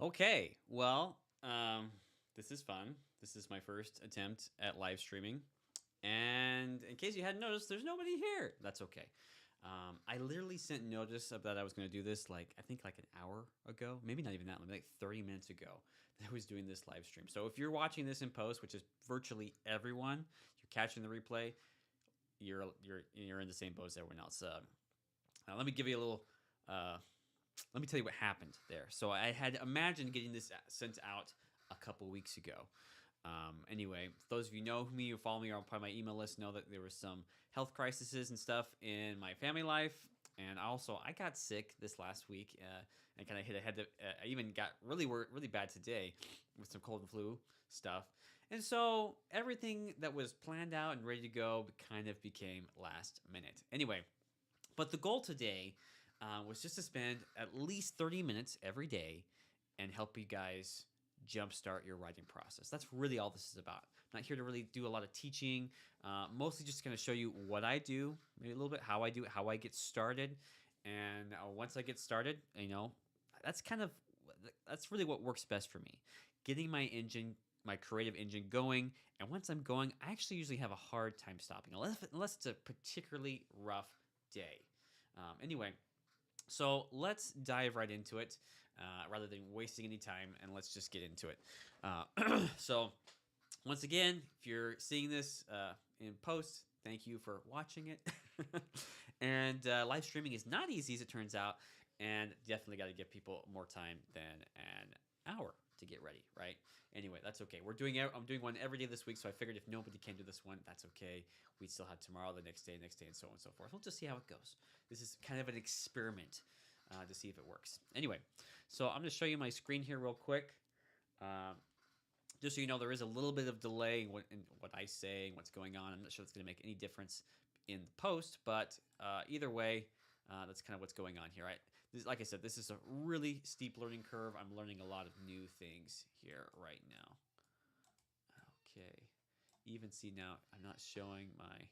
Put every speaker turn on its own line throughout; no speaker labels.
Okay, well, this is fun. This is my first attempt at live streaming. And in case you hadn't noticed, there's nobody here. That's okay. I literally sent notice of that I was going to do this, like, I think like an hour ago. Maybe not even that, maybe like 30 minutes ago that I was doing this live stream. So if you're watching this in post, which is virtually everyone, you're catching the replay, you're in the same boat as everyone else. Let me give you a little let me tell you what happened there. So I had imagined getting this sent out a couple weeks ago. Anyway, those of you know me who follow me on probably my email list know that there was some health crises and stuff in my family life. And also, I got sick this last week and kind of hit a head. I even got really bad today with some cold and flu stuff. And so everything that was planned out and ready to go kind of became last minute. Anyway, but the goal today was just to spend at least 30 minutes every day and help you guys jumpstart your writing process. That's really all this is about. I'm not here to really do a lot of teaching, mostly just going to show you what I do, maybe a little bit how I do it, how I get started. And once I get started, that's really what works best for me. Getting my creative engine going. And once I'm going, I actually usually have a hard time stopping, unless it's a particularly rough day. Anyway, so let's dive right into it rather than wasting any time, and let's just get into it. So once again, if you're seeing this in post, thank you for watching it. And live streaming is not easy, as it turns out, and definitely got to give people more time than an hour to get ready, right? Anyway, that's okay. I'm doing one every day this week, so I figured if nobody can do this one, that's okay. We still have tomorrow, the next day, and so on and so forth. We'll just see how it goes. This is kind of an experiment to see if it works. Anyway, so I'm going to show you my screen here real quick. Just so you know, there is a little bit of delay in what I say and what's going on. I'm not sure it's going to make any difference in the post, but either way, that's kind of what's going on here. Like I said, this is a really steep learning curve. I'm learning a lot of new things here right now. Okay. Even see now, I'm not showing my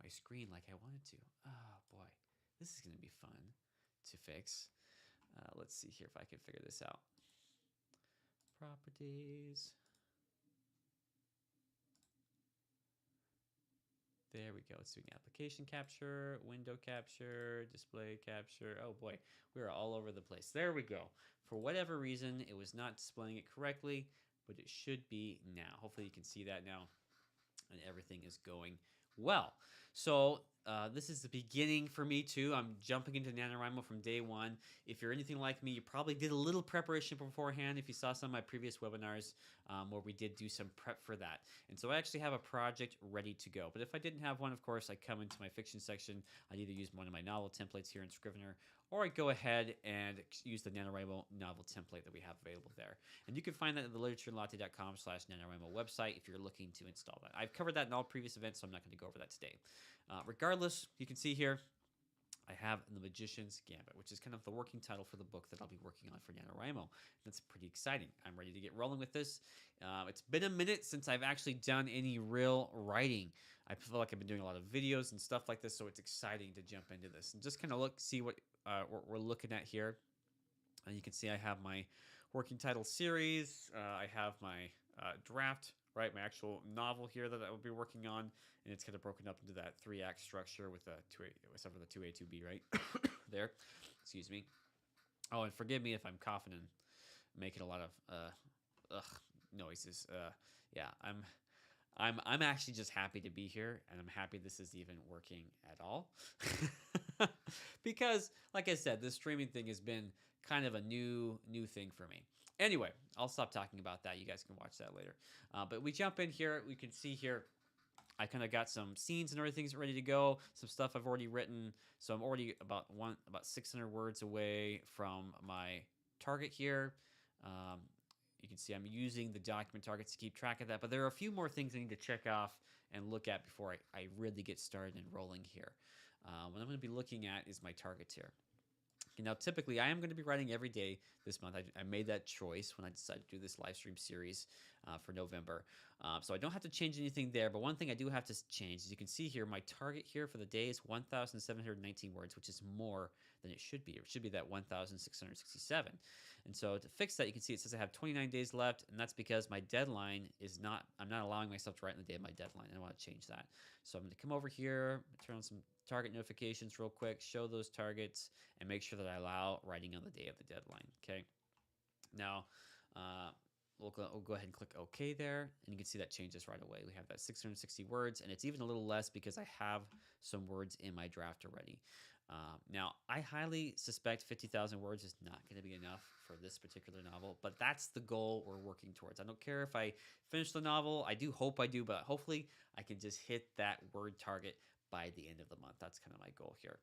screen like I wanted to. Oh boy, this is going to be fun to fix. Let's see here if I can figure this out. Properties. There we go. It's doing application capture, window capture, display capture. Oh boy, we are all over the place. There we go. For whatever reason, it was not displaying it correctly, but it should be now. Hopefully you can see that now, and everything is going well. So this is the beginning for me too. I'm jumping into NaNoWriMo from day one. If you're anything like me, you probably did a little preparation beforehand if you saw some of my previous webinars where we did do some prep for that. And so I actually have a project ready to go. But if I didn't have one, of course, I come into my fiction section. I'd either use one of my novel templates here in Scrivener, or I'd go ahead and use the NaNoWriMo novel template that we have available there. And you can find that at the literatureandlatte.com/NaNoWriMo website if you're looking to install that. I've covered that in all previous events, so I'm not going to go over that today. Regardless, you can see here, I have The Magician's Gambit, which is kind of the working title for the book that I'll be working on for NaNoWriMo. That's pretty exciting. I'm ready to get rolling with this. It's been a minute since I've actually done any real writing. I feel like I've been doing a lot of videos and stuff like this, so it's exciting to jump into this and just kind of see what we're looking at here. And you can see I have my working title series. I have my draft, right? My actual novel here that I will be working on, and it's kind of broken up into that 3-act structure with a 2A, except for the 2A, 2B, right? There. Excuse me. Oh, and forgive me if I'm coughing and making a lot of noises. Yeah, I'm actually just happy to be here, and I'm happy this is even working at all. Because, like I said, this streaming thing has been kind of a new thing for me. Anyway, I'll stop talking about that. You guys can watch that later. But we jump in here. We can see here I kind of got some scenes and everything's ready to go. Some stuff I've already written. So I'm already about 600 words away from my target here. You can see I'm using the document targets to keep track of that, but there are a few more things I need to check off and look at before I really get started and rolling here. What I'm going to be looking at is my targets here. Now, typically, I am going to be writing every day this month. I made that choice when I decided to do this live stream series for November. So I don't have to change anything there, but one thing I do have to change, as you can see here, my target here for the day is 1,719 words, which is more than it should be. It should be that 1,667. And so to fix that, you can see it says I have 29 days left, and that's because my deadline is not, I'm not allowing myself to write on the day of my deadline. I want to change that. So I'm going to come over here, turn on some target notifications real quick, show those targets, and make sure that I allow writing on the day of the deadline. Okay. Now, we'll go ahead and click OK there, and you can see that changes right away. We have that 660 words, and it's even a little less because I have some words in my draft already. Now, I highly suspect 50,000 words is not going to be enough for this particular novel, but that's the goal we're working towards. I don't care if I finish the novel. I do hope I do, but hopefully I can just hit that word target by the end of the month. That's kind of my goal here.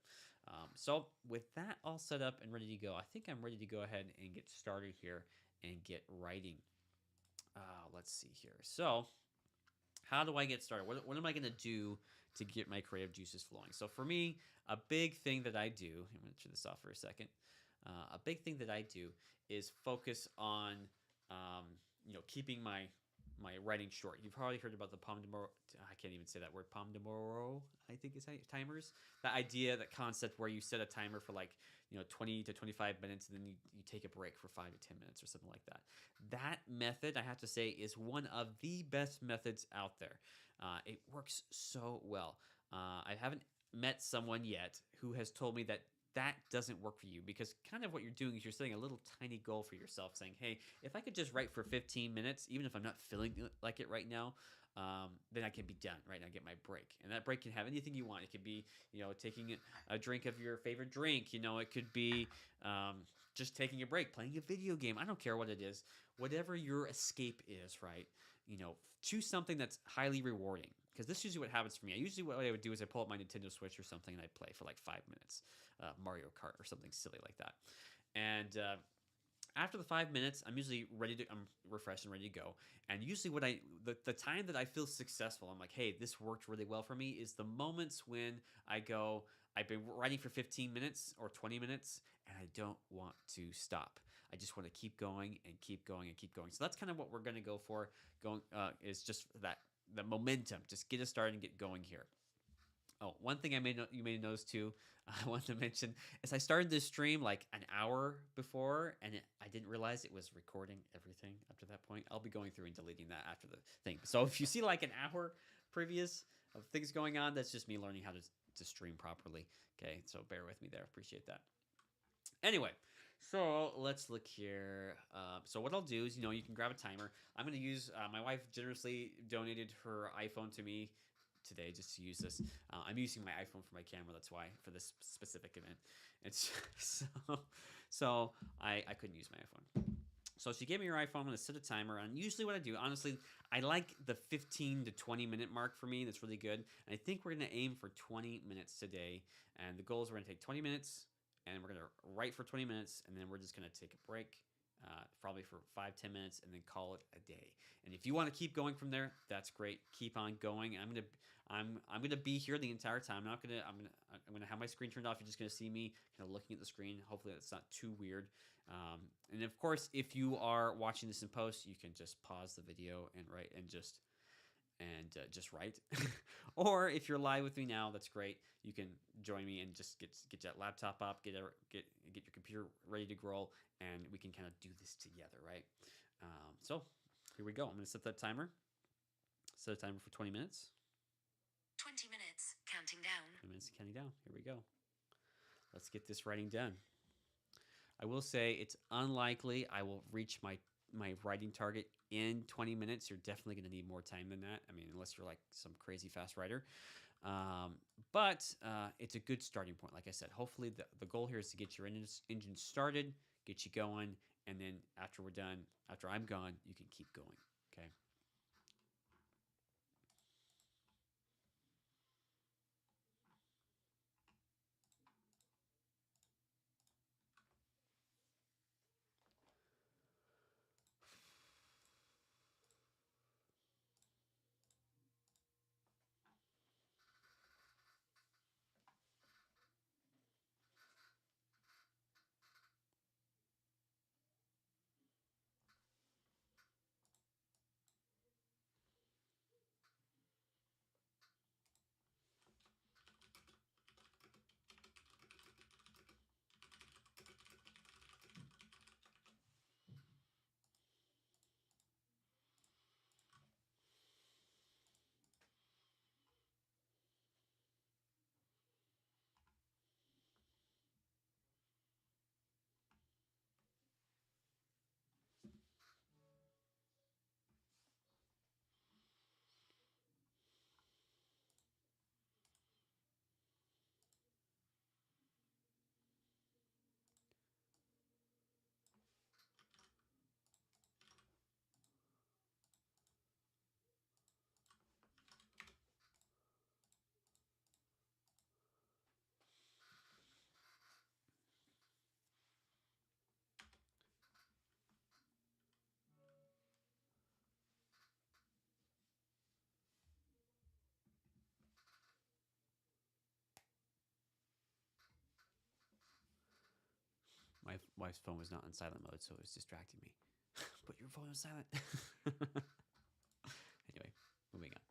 So with that all set up and ready to go, I think I'm ready to go ahead and get started here and get writing. Let's see here. So how do I get started? What am I going to do to get my creative juices flowing? So for me, a big thing that I do, I'm going to turn this off for a second. A big thing that I do is focus on, keeping my writing short. You've probably heard about the Pomodoro. I can't even say that word. Pomodoro, I think is how timers. The idea, that concept where you set a timer for 20 to 25 minutes, and then you take a break for 5 to 10 minutes or something like that. That method, I have to say, is one of the best methods out there. It works so well. I haven't met someone yet who has told me that doesn't work for you, because kind of what you're doing is you're setting a little tiny goal for yourself, saying, hey, if I could just write for 15 minutes, even if I'm not feeling like it right now, then I can be done, right? And I get my break. And that break can have anything you want. It could be, taking a drink of your favorite drink. It could be just taking a break, playing a video game. I don't care what it is. Whatever your escape is, right? Choose something that's highly rewarding. Because this is usually what happens for me. What I would do is I pull up my Nintendo Switch or something and I play for 5 minutes, Mario Kart or something silly like that. And after the 5 minutes, I'm usually I'm refreshed and ready to go. And usually the time that I feel successful, I'm like, hey, this worked really well for me, is the moments when I go, I've been writing for 15 minutes or 20 minutes and I don't want to stop. I just want to keep going and keep going and keep going. So that's kind of what we're going to go for. Is just the momentum. Just get us started and get going here. Oh, one thing you may notice too, I want to mention, is I started this stream an hour before, and I didn't realize it was recording everything up to that point. I'll be going through and deleting that after the thing. So if you see an hour previous of things going on, that's just me learning how to stream properly. Okay, so bear with me there. Appreciate that. Anyway, so let's look here. So what I'll do is, you can grab a timer. I'm going to use, my wife generously donated her iPhone to me today just to use this. I'm using my iPhone for my camera. That's why, for this specific event. It's so I couldn't use my iPhone. So she gave me her iPhone. I'm going to set a timer. And usually what I do, honestly, I like the 15 to 20 minute mark for me. That's really good. And I think we're going to aim for 20 minutes today. And the goal is we're going to take 20 minutes. And we're going to write for 20 minutes, and then we're just going to take a break, probably for 5-10 minutes, and then call it a day. And if you want to keep going from there, that's great. Keep on going. I'm gonna be here the entire time. I'm gonna have my screen turned off. You're just gonna see me kind of looking at the screen. Hopefully that's not too weird. And of course, if you are watching this in post, you can just pause the video and write and just write. Or if you're live with me now, that's great. You can join me and just get that laptop up, get your computer ready to roll, and we can kind of do this together, right? So here we go. I'm going to set that timer. Set a timer for 20 minutes.
20 minutes, counting down.
20 minutes counting down. Here we go. Let's get this writing done. I will say it's unlikely I will reach my writing target in 20 minutes. You're definitely going to need more time than that. I mean, unless you're some crazy fast writer. But it's a good starting point. Like I said, hopefully the goal here is to get your engine started, get you going, and then after we're done, after I'm gone, you can keep going. Okay. My wife's phone was not on silent mode, so it was distracting me. Put your phone on silent. Anyway, moving on.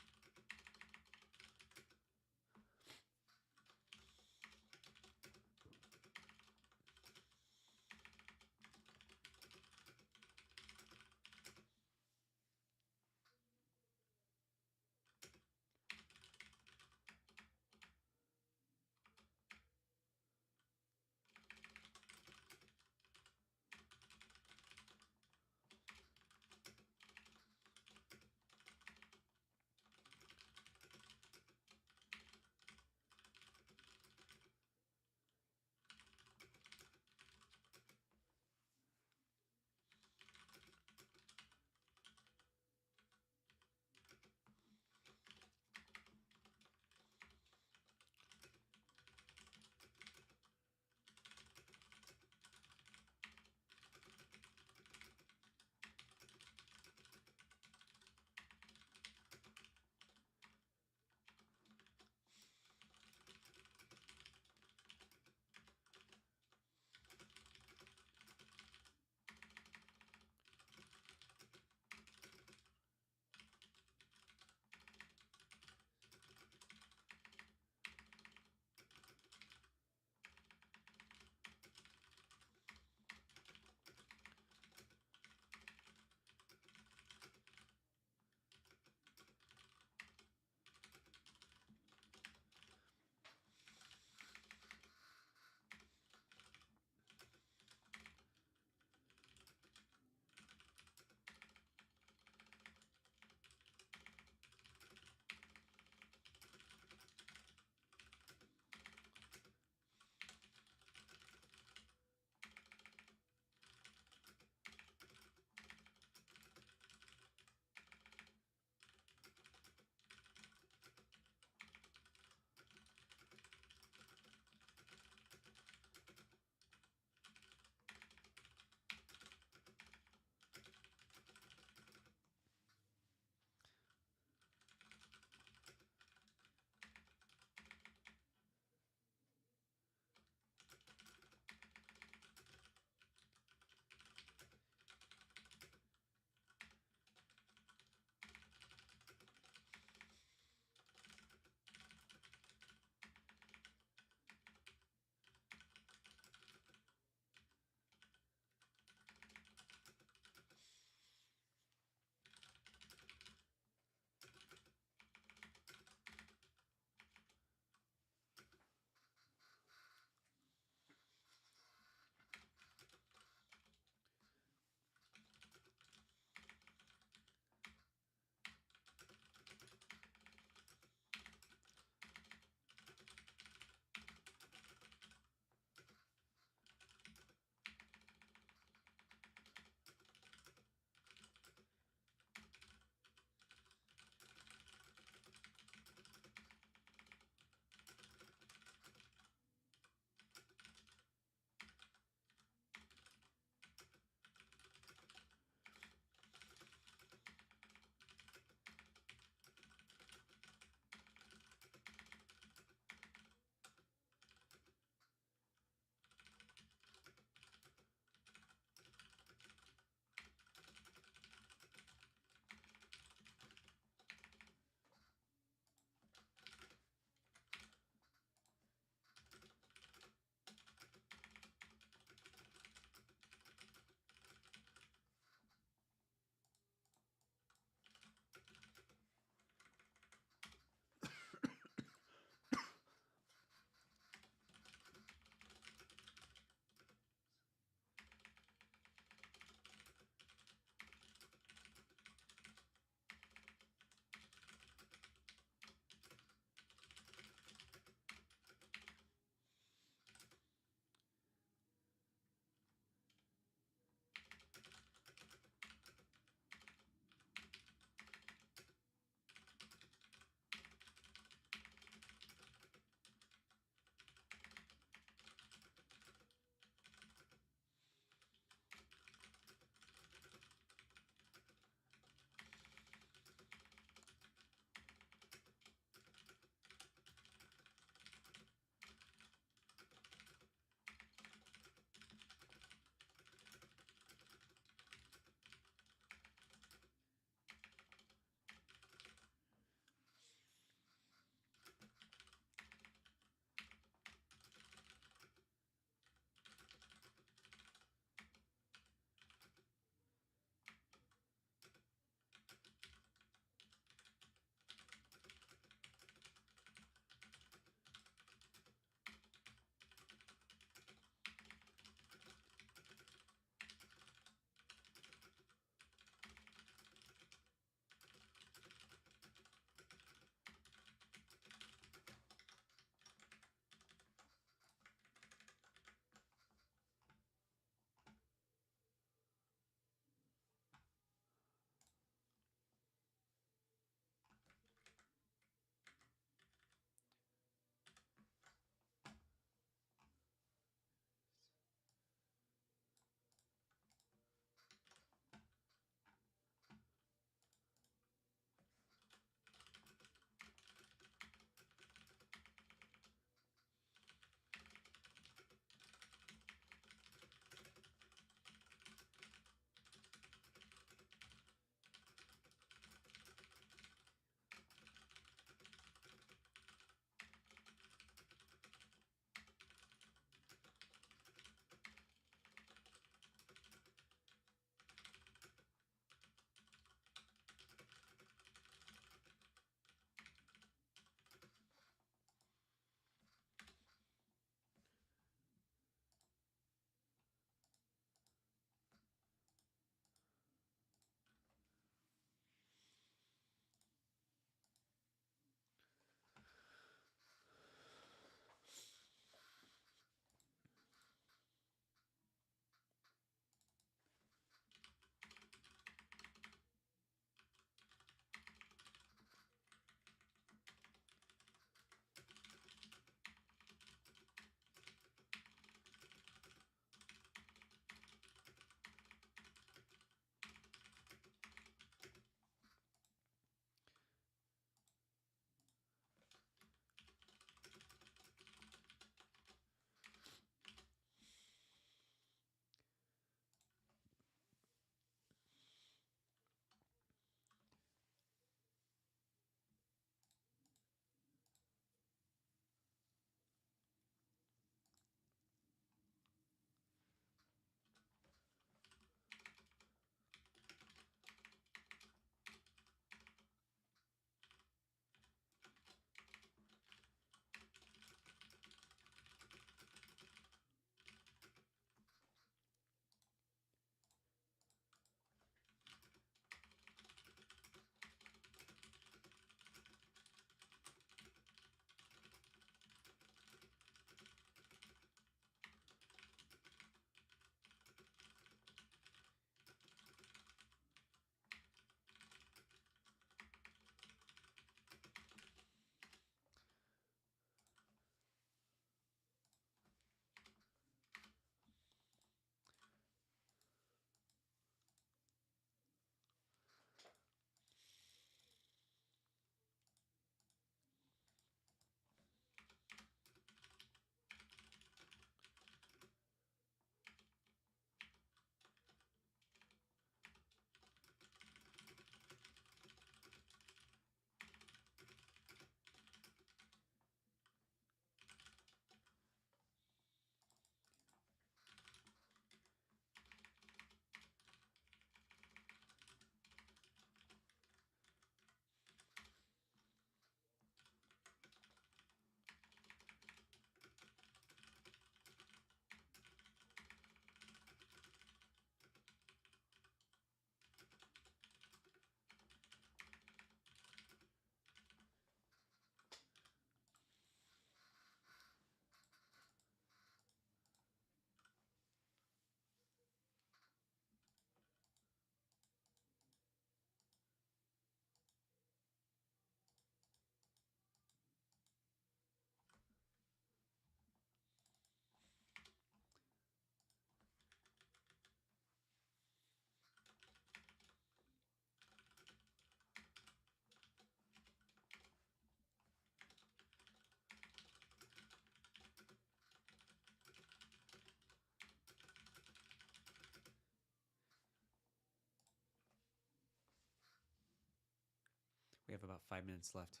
We have about 5 minutes left.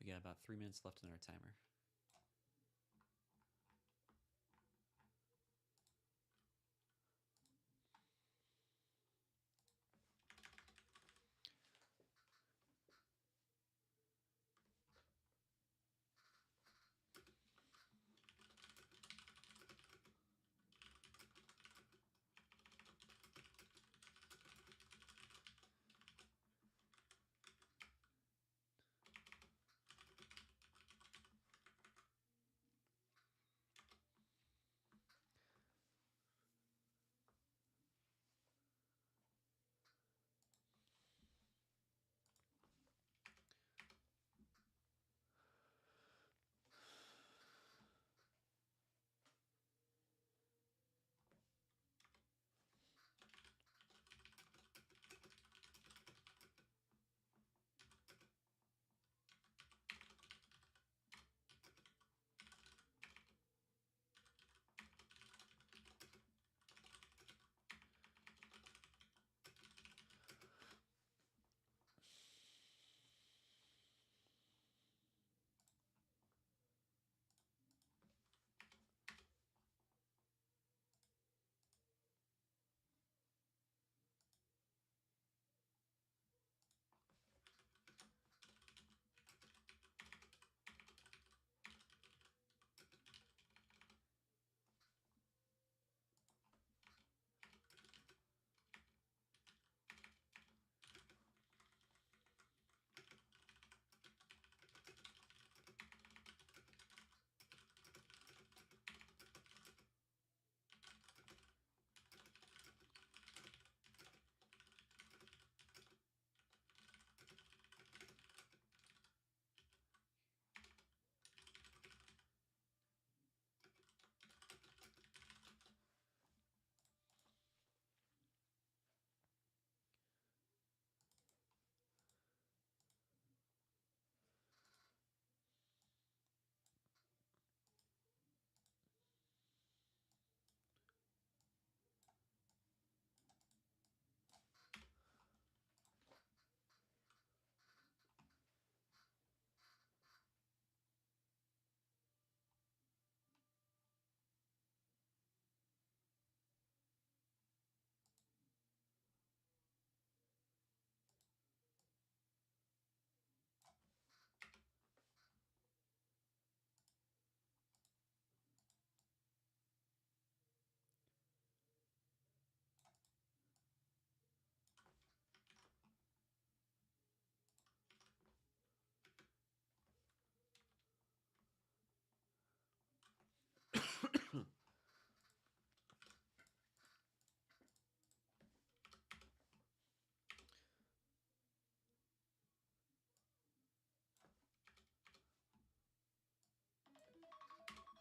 We got about 3 minutes left in our timer.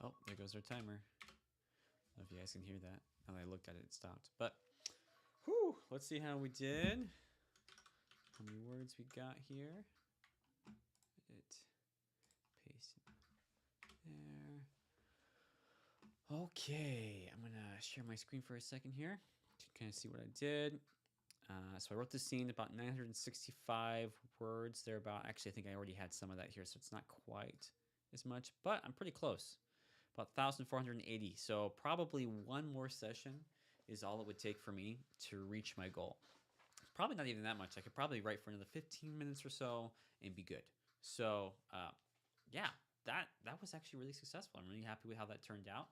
Oh, there goes our timer. I don't know if you guys can hear that. Now that I looked at it, it stopped. But, whew, let's see how we did. How many words we got here. It paste it there. Okay, I'm gonna share my screen for a second here to kind of see what I did. So I wrote this scene about 965 words thereabout. Actually, I think I already had some of that here, so it's not quite as much, but I'm pretty close. About 1,480. So probably one more session is all it would take for me to reach my goal. Probably not even that much. I could probably write for another 15 minutes or so and be good. So yeah, that was actually really successful. I'm really happy with how that turned out.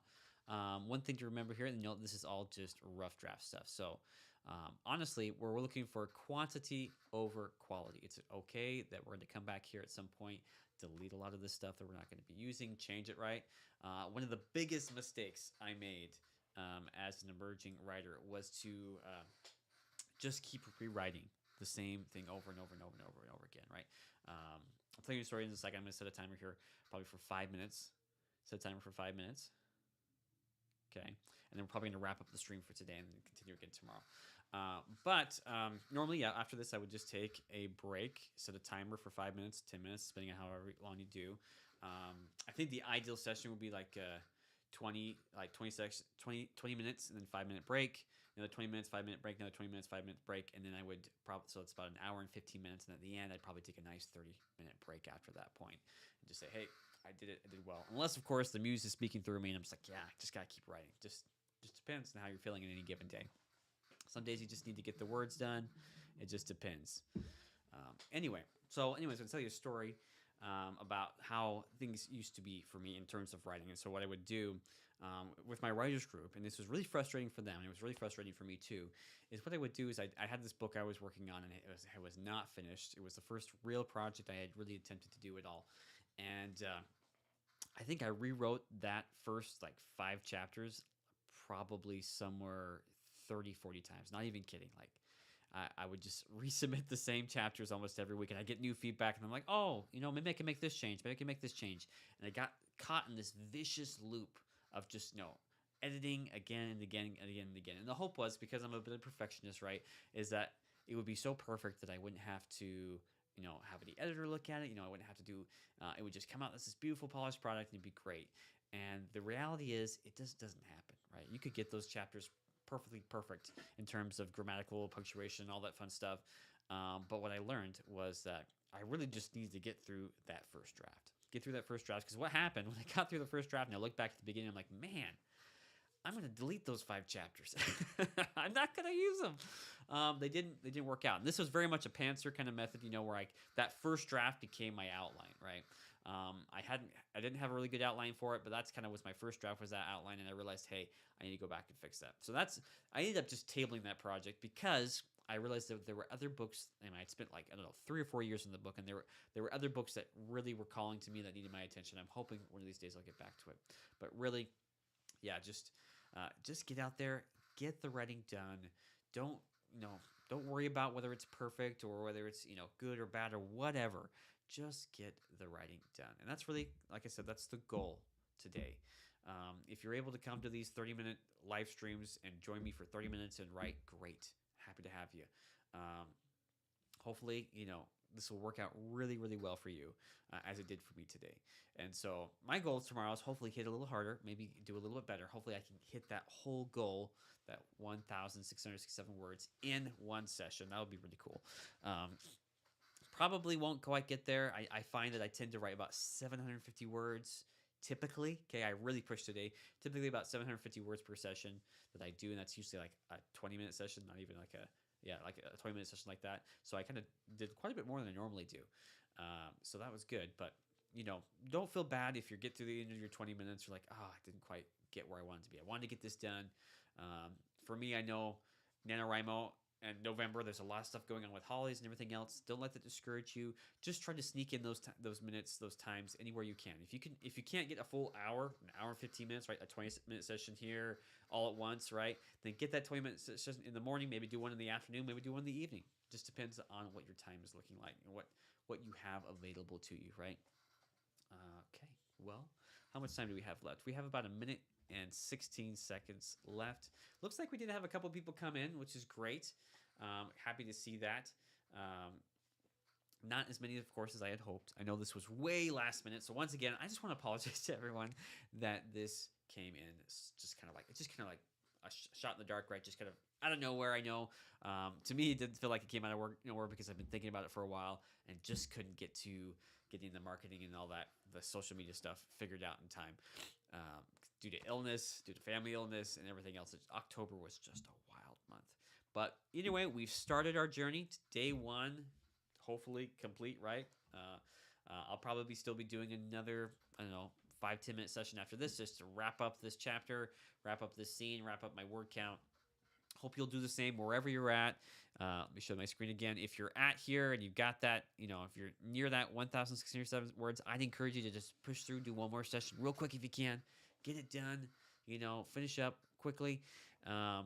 One thing to remember here, and note this is all just rough draft stuff. So honestly, we're looking for quantity over quality. It's okay that we're going to come back here at some point, delete a lot of this stuff that we're not going to be using, change it, right? One of the biggest mistakes I made as an emerging writer was to just keep rewriting the same thing over and over and over and over and over again, right? I'll tell you a story in a second. I'm going to set a timer here probably for 5 minutes. Set a timer for 5 minutes. Okay. And then we're probably going to wrap up the stream for today and then continue again tomorrow. But normally, yeah, after this, I would just take a break, set a timer for 5 minutes, 10 minutes, depending on however long you do. I think the ideal session would be like 20 minutes and then 5 minute break, another 20 minutes, 5 minute break, another 20 minutes, 5 minute break. And then I would probably, so it's about an hour and 15 minutes. And at the end, I'd probably take a nice 30-minute break after that point and just say, hey, I did it. I did well. Unless, of course, the muse is speaking through me and I'm just like, yeah, I just got to keep writing. Just depends on how you're feeling in any given day. Some days you just need to get the words done. It just depends. Anyways, I'm going to tell you a story about how things used to be for me in terms of writing. And so what I would do with my writers group, and this was really frustrating for them, and it was really frustrating for me too, is what I would do is I had this book I was working on, and it was not finished. It was the first real project I had really attempted to do at all. And I think I rewrote that first like 5 chapters probably somewhere 30, 40 times. Not even kidding. Like I would just resubmit the same chapters almost every week, and I get new feedback, and I'm like, oh, maybe I can make this change. Maybe I can make this change. And I got caught in this vicious loop of just editing again and again and again and again. And the hope was, because I'm a bit of a perfectionist, right, is that it would be so perfect that I wouldn't have to have any editor look at it. I wouldn't have to do, it would just come out as this beautiful polished product and it'd be great. And the reality is it just doesn't happen, right? You could get those chapters perfectly perfect in terms of grammatical, punctuation, all that fun stuff. But what I learned was that I really just needed to get through that first draft. Because what happened when I got through the first draft and I look back at the beginning, I'm like, man, I'm going to delete those 5 chapters. I'm not going to use them. They didn't work out. And this was very much a pantser kind of method, where that first draft became my outline, right? I didn't have a really good outline for it, but that's kind of was my first draft, was that outline, and I realized, hey, I need to go back and fix that. So I ended up just tabling that project because I realized that there were other books, and I'd spent 3 or 4 years in the book, and there were other books that really were calling to me that needed my attention. I'm hoping one of these days I'll get back to it. But really, yeah, just get out there, get the writing done. Don't worry about whether it's perfect or whether it's good or bad or whatever. Just get the writing done, and that's really, like I said, that's the goal today. If you're able to come to these 30-minute live streams and join me for 30 minutes and write, great. Happy to have you. Hopefully, this will work out really, really well for you, as it did for me today. And so my goal tomorrow is hopefully hit a little harder, maybe do a little bit better. Hopefully I can hit that whole goal, that 1,667 words in one session. That would be really cool. Probably won't quite get there. I find that I tend to write about 750 words typically. Okay, I really push today. Typically about 750 words per session that I do, and that's usually like a 20-minute session, not even like a 20-minute session like that. So I kind of did quite a bit more than I normally do. So that was good. But, don't feel bad if you get to the end of your 20 minutes, you're like, I didn't quite get where I wanted to be. I wanted to get this done. For me, I know NaNoWriMo and November, there's a lot of stuff going on with holidays and everything else. Don't let that discourage you. Just try to sneak in those minutes, those times, anywhere you can. If you can't get a full hour, an hour and 15 minutes, right, a 20-minute session here all at once, right, then get that 20-minute session in the morning. Maybe do one in the afternoon. Maybe do one in the evening. Just depends on what your time is looking like and what you have available to you, right? Okay. Well, How much time do we have left? We have about a minute and 16 seconds left. Looks like we did have a couple people come in, which is great. Happy to see that. Not as many, of course, as I had hoped. I know this was way last minute, so once again, I just want to apologize to everyone that this came in just kind of like a shot in the dark, right? Just kind of out of nowhere. I know. To me, it didn't feel like it came out of nowhere because I've been thinking about it for a while and just couldn't get to getting the marketing and all that, the social media stuff figured out in time. Due to illness, due to family illness, and everything else, October was just a wild month. But either way, we've started our journey to day one, hopefully complete, right? I'll probably still be doing another, I don't know, 5-10 minute session after this just to wrap up this chapter, wrap up this scene, wrap up my word count. Hope you'll do the same wherever you're at. Let me show my screen again. If you're at here and you've got that, if you're near that 1,607 words, I'd encourage you to just push through, do one more session real quick if you can. Get it done, finish up quickly. Oh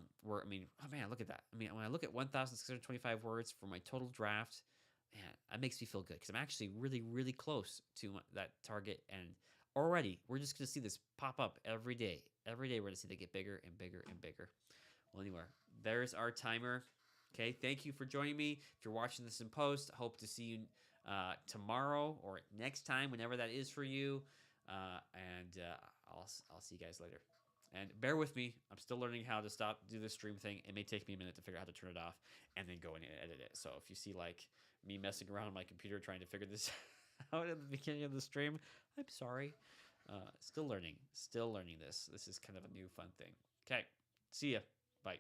man, look at that. When I look at 1,625 words for my total draft, man, that makes me feel good because I'm actually really, really close to that target. And already, we're just going to see this pop up every day. Every day, we're going to see they get bigger and bigger and bigger. Well, anyway, there's our timer. Okay, thank you for joining me. If you're watching this in post, I hope to see you tomorrow or next time, whenever that is for you. I'll see you guys later. And bear with me. I'm still learning how to do this stream thing. It may take me a minute to figure out how to turn it off and then go in and edit it. So if you see like me messing around on my computer trying to figure this out at the beginning of the stream, I'm sorry. Still learning this. This is kind of a new fun thing. Okay, see ya. Bye.